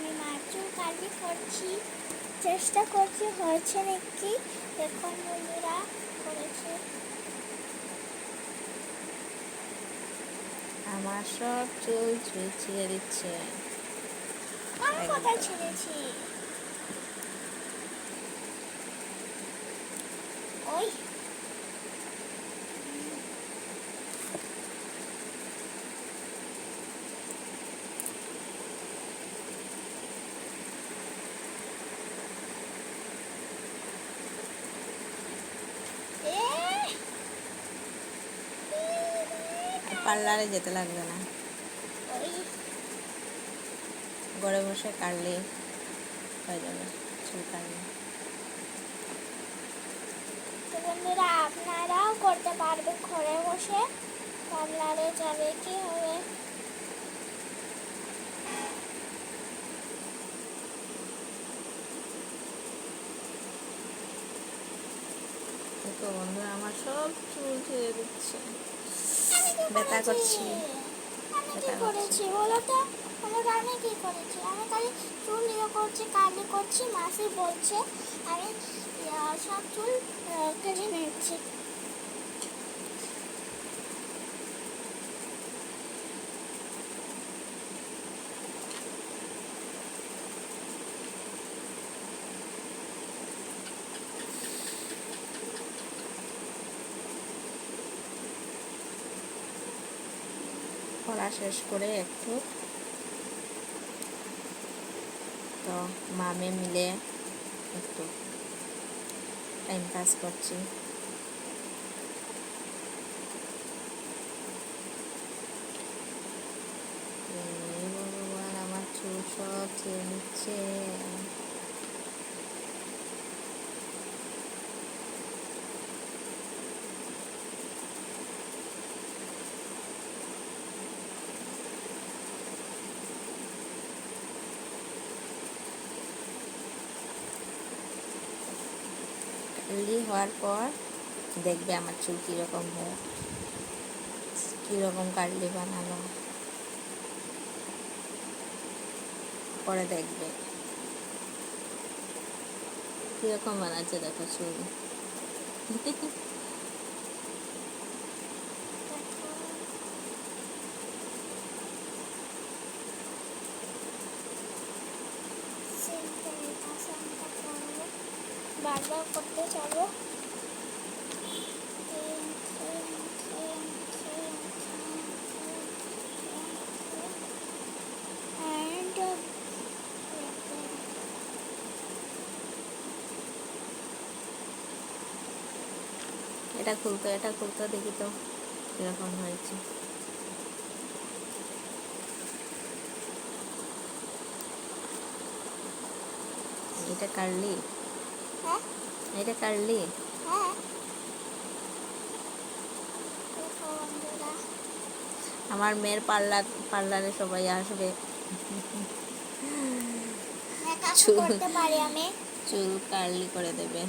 আমি মার চুল কালি করছি, চেষ্টা করছি হয়েছে নাকি। এখন বন্ধুরা করেছে। আমার সব চুল ছিঁড়ে দিচ্ছে। আমি কোথায় ছিঁড়েছি? ওই পার্লারে যেতে লাগবে না, ওই ঘরে বসে কাটলে হয়ে যাবে চুল কাটলে। তো বন্ধুরা আপনারাও করতে পারবেন ঘরে বসে। পার্লারে যাবে কি হবে? দেখো বন্ধুরা আমার সব চুল ছিঁড়ে দিচ্ছে, আমি কি ব্যথা করেছি? করছে। আমি কি ব্যথা করেছি বলো তো? আমি কি করেছি? আমি খালি চুল করছি, কালি করছি, মাসি বলছে আমি সব চুল কেটে নিচ্ছি। পড়া শেষ করে একটু তো মামে মিলে একটু টাইম পাস করছি। এই ভগবান, আমার চুল সব ছিঁড়ে নিচ্ছে। কার্লি হওয়ার পর দেখবে আমার চুল কীরকম হয়, কীরকম কার্লি বানানো, পরে দেখবে কীরকম বানাচ্ছে। দেখো চুল বারবার করতে যাবো। এটা খুলতো দেখি তো কীরকম হয়েছে। এটা কাটলি? হ্যাঁ এটা কাটলি? হ্যাঁ। আমার মেয়ের পার্লারে সবাই আসবে, করতে পারি আমি। চুল কার্লি করে দেবে।